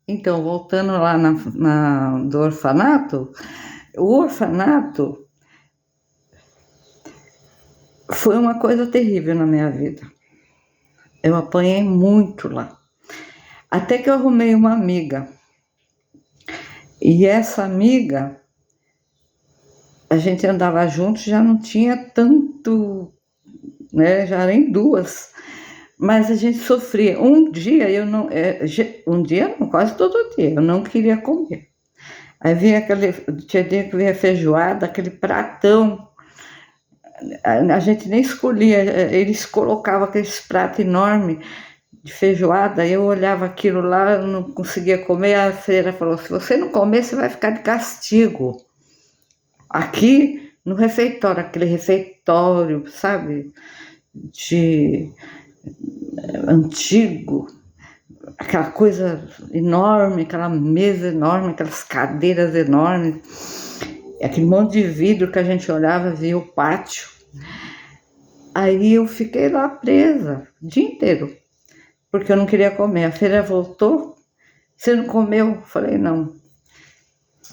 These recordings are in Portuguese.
Então, voltando lá do orfanato, o orfanato foi uma coisa terrível na minha vida. Eu apanhei muito lá. Até que eu arrumei uma amiga. E essa amiga, a gente andava juntos, já não tinha tanto, né? Já era em duas. Mas a gente sofria. Um dia eu não. Um dia não, quase todo dia, eu não queria comer. Aí vinha tinha dia que vinha feijoada, aquele pratão. A gente nem escolhia, eles colocavam aqueles pratos enormes de feijoada, eu olhava aquilo lá, eu não conseguia comer, a freira falou, se você não comer, você vai ficar de castigo. Aqui no refeitório, aquele refeitório, sabe, de antigo, aquela coisa enorme, aquela mesa enorme, aquelas cadeiras enormes, aquele monte de vidro que a gente olhava, via o pátio. Aí eu fiquei lá presa o dia inteiro, porque eu não queria comer. A feira voltou, você não comeu? Eu falei, não.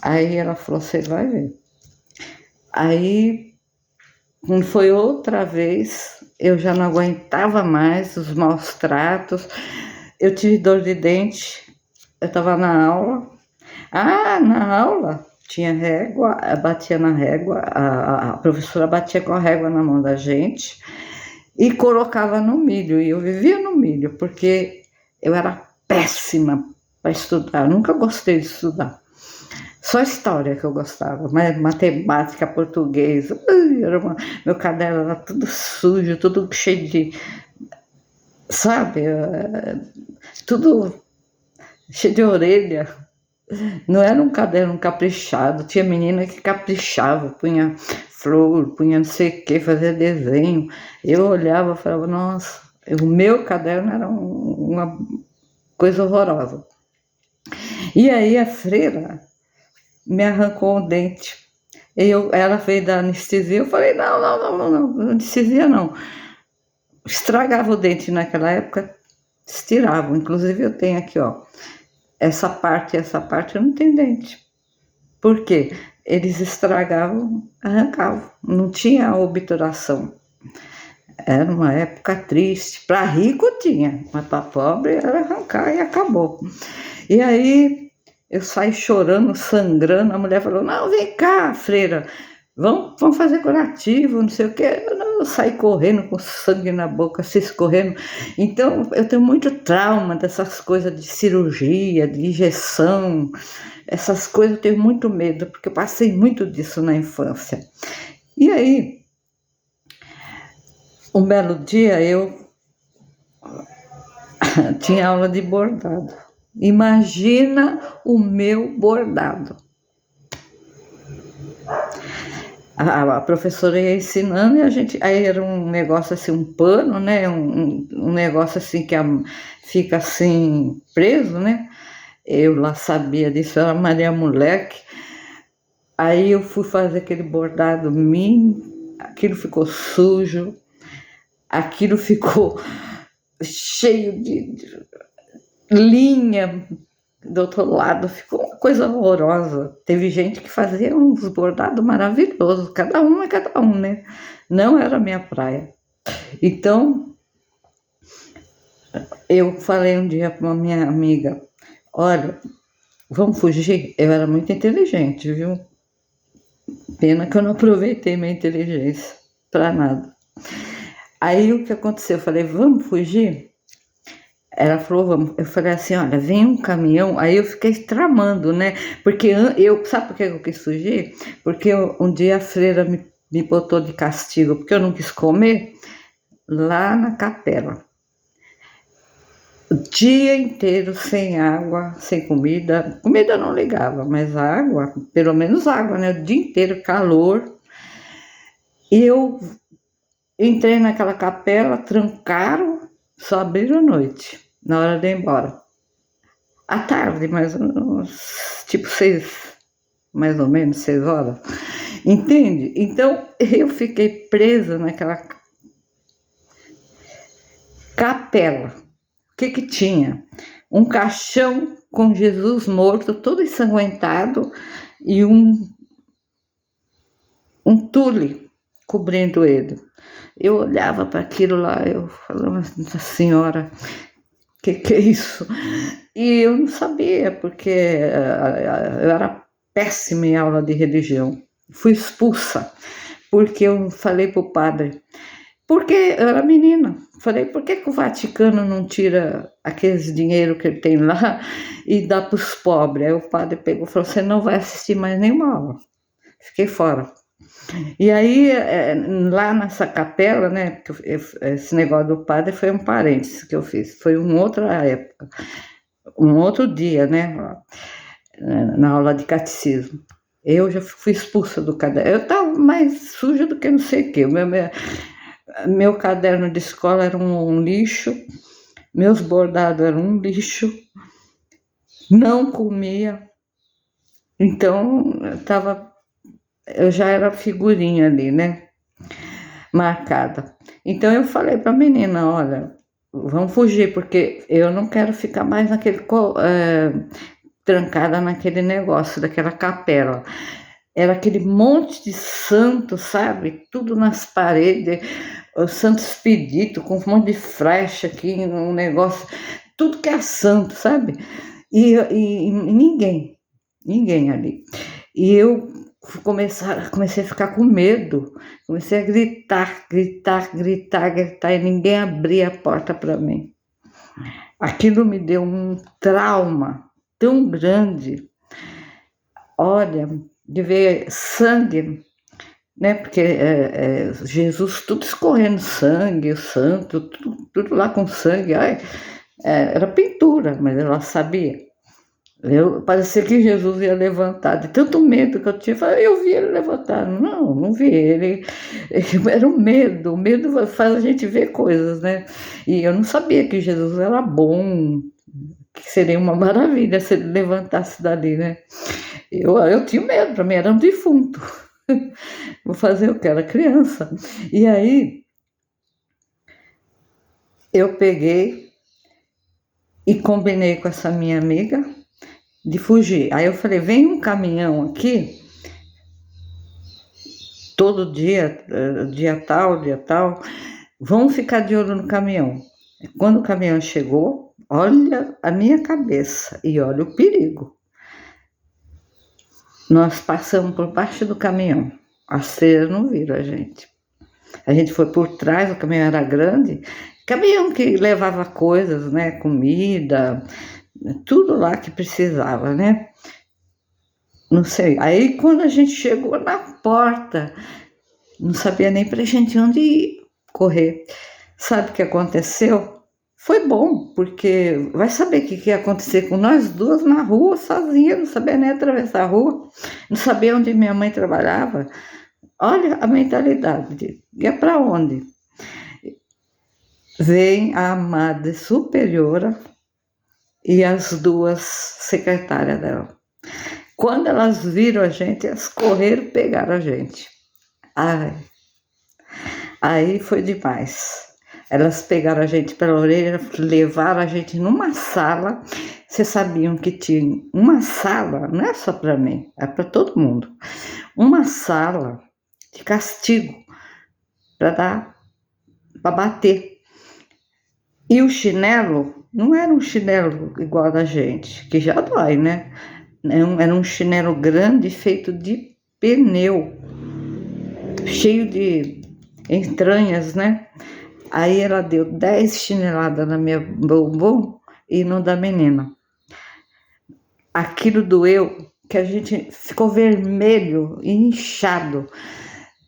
Aí ela falou, você vai ver. Aí, quando foi outra vez, eu já não aguentava mais os maus tratos. Eu tive dor de dente, eu estava na aula. Na aula tinha régua, batia na régua, a professora batia com a régua na mão da gente e colocava no milho. E eu vivia no milho, porque eu era péssima para estudar, eu nunca gostei de estudar. Só história que eu gostava, mas matemática, português, meu caderno era tudo sujo, tudo cheio de, sabe, tudo cheio de orelha. Não era um caderno caprichado, tinha menina que caprichava, punha flor, punha não sei o que, fazia desenho. Eu olhava e falava, nossa, o meu caderno era uma coisa horrorosa. E aí a freira me arrancou o dente. Ela veio da anestesia, eu falei, não, anestesia não. Estragava o dente naquela época, estiravam. Inclusive eu tenho aqui, ó, essa parte eu não tenho dente. Por quê? Eles estragavam, arrancavam. Não tinha obturação. Era uma época triste. Para rico tinha, mas para pobre era arrancar e acabou. E aí eu saí chorando, sangrando. A mulher falou, não, vem cá, freira, vamos fazer curativo, não sei o quê. Eu saí correndo com sangue na boca, se escorrendo. Então eu tenho muito trauma dessas coisas de cirurgia, de injeção. Essas coisas eu tenho muito medo, porque eu passei muito disso na infância. E aí, um belo dia eu tinha aula de bordado. Imagina o meu bordado. A professora ia ensinando e a gente... Aí era um negócio assim, um pano, né? Um negócio assim que fica assim preso, né? Eu lá sabia disso, era Maria Moleque. Aí eu fui fazer aquele bordado mínimo, aquilo ficou sujo, aquilo ficou cheio de linha do outro lado, ficou uma coisa horrorosa. Teve gente que fazia uns bordados maravilhosos, cada um é cada um, né? Não era a minha praia. Então, eu falei um dia para uma minha amiga, olha, vamos fugir? Eu era muito inteligente, viu? Pena que eu não aproveitei minha inteligência para nada. Aí o que aconteceu? Eu falei, vamos fugir? Ela falou, vamos. Eu falei assim, olha, vem um caminhão. Aí eu fiquei tramando, né? Porque sabe por que eu quis fugir? Porque um dia a freira me botou de castigo, porque eu não quis comer lá na capela. O dia inteiro sem água, sem comida. Comida eu não ligava, mas água, pelo menos água, né? O dia inteiro calor. E eu entrei naquela capela, trancaram, só abriram à noite, na hora de ir embora. À tarde, tipo 6, mais ou menos 6 horas. Entende? Então, eu fiquei presa naquela capela. O que tinha? Um caixão com Jesus morto, todo ensanguentado, e um tule cobrindo ele. Eu olhava para aquilo lá, eu falava, Nossa Senhora, que é isso? E eu não sabia, porque eu era péssima em aula de religião. Fui expulsa, porque eu falei para o padre, porque eu era menina. Falei, por que o Vaticano não tira aqueles dinheiro que ele tem lá e dá para os pobres? Aí o padre pegou e falou, você não vai assistir mais nenhuma aula. Fiquei fora. E aí, lá nessa capela, né, esse negócio do padre foi um parênteses que eu fiz, foi uma outra época, um outro dia, né, na aula de catecismo. Eu já fui expulsa do caderno, eu estava mais suja do que não sei o quê. Meu caderno de escola era um lixo, meus bordados eram um lixo, não comia, então eu já era figurinha ali, né, marcada. Então eu falei para a menina, olha, vamos fugir, porque eu não quero ficar mais trancada naquele negócio, daquela capela. Era aquele monte de santo, sabe? Tudo nas paredes, o Santo Expedito, com um monte de flecha aqui, um negócio, tudo que é santo, sabe? E ninguém ali. E eu comecei a ficar com medo, comecei a gritar, e ninguém abria a porta para mim. Aquilo me deu um trauma tão grande, olha, de ver sangue, né? Porque Jesus, tudo escorrendo sangue, o santo, tudo lá com sangue, era pintura, mas ela sabia. Parecia que Jesus ia levantar, de tanto medo que eu tinha, eu vi ele levantar. Não vi ele. Era o medo faz a gente ver coisas, né? E eu não sabia que Jesus era bom, que seria uma maravilha se ele levantasse dali, né? Eu tinha medo, para mim era um defunto. Vou fazer o que? Era criança. E aí, eu peguei e combinei com essa minha amiga de fugir. Aí eu falei, vem um caminhão aqui, todo dia, dia tal, vamos ficar de olho no caminhão. Quando o caminhão chegou, olha a minha cabeça e olha o perigo. Nós passamos por baixo do caminhão, as freiras não viram a gente. A gente foi por trás, o caminhão era grande, caminhão que levava coisas, né, comida, tudo lá que precisava, né? Não sei. Aí quando a gente chegou na porta, não sabia nem pra gente onde ir correr. Sabe o que aconteceu? Foi bom, porque vai saber o que ia acontecer com nós duas na rua, sozinha, não sabia nem atravessar a rua, não sabia onde minha mãe trabalhava. Olha a mentalidade, ia para onde? Vem a Madre Superiora e as duas secretárias dela. Quando elas viram a gente, elas correram, pegaram a gente. Aí foi demais. Elas pegaram a gente pela orelha, levaram a gente numa sala. Vocês sabiam que tinha uma sala, não é só para mim, é para todo mundo. Uma sala de castigo para bater. E o chinelo não era um chinelo igual a da gente, que já dói, né? Era um chinelo grande feito de pneu, cheio de entranhas, né? Aí ela deu 10 chineladas na minha bumbum e no da menina. Aquilo doeu, que a gente ficou vermelho e inchado.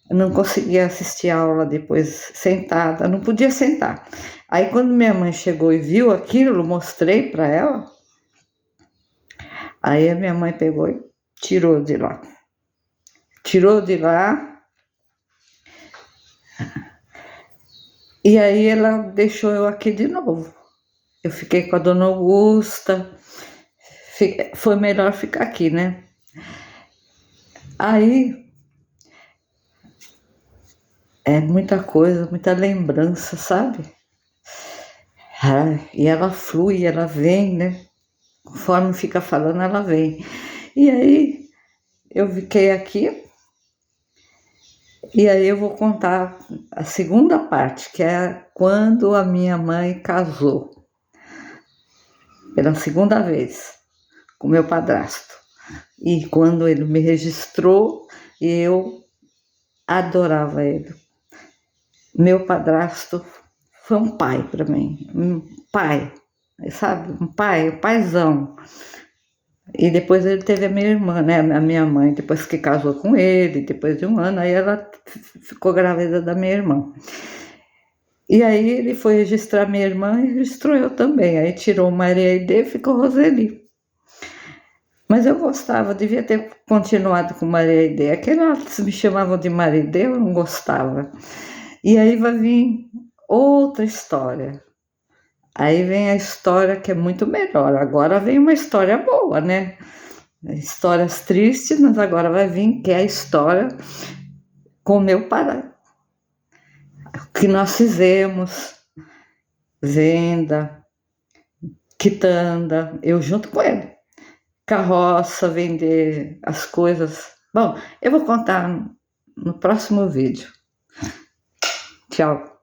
Não conseguia assistir a aula depois sentada, não podia sentar. Aí quando minha mãe chegou e viu aquilo, mostrei para ela. Aí a minha mãe pegou e tirou de lá. Tirou de lá. E aí ela deixou eu aqui de novo. Eu fiquei com a dona Augusta. Foi melhor ficar aqui, né? Aí é muita coisa, muita lembrança, sabe? E ela flui, ela vem, né? Conforme fica falando, ela vem. E aí eu fiquei aqui, e aí eu vou contar a segunda parte, que é quando a minha mãe casou, pela segunda vez, com meu padrasto. E quando ele me registrou, eu adorava ele. Meu padrasto foi um pai para mim, um pai, sabe? Um paizão. E depois ele teve a minha irmã, né? A minha mãe, depois que casou com ele, depois de um ano, aí ela ficou grávida da minha irmã. E aí ele foi registrar minha irmã e registrou eu também. Aí tirou Maria Aidê e ficou Roseli. Mas eu gostava, devia ter continuado com Maria Aidê. Aquelas me chamavam de Maria Aidê, eu não gostava. E aí vai vir outra história. Aí vem a história que é muito melhor. Agora vem uma história boa, né? Histórias tristes, mas agora vai vir que é a história com o meu pai. O que nós fizemos, venda, quitanda, eu junto com ele. Carroça, vender as coisas. Bom, eu vou contar no próximo vídeo. Tchau.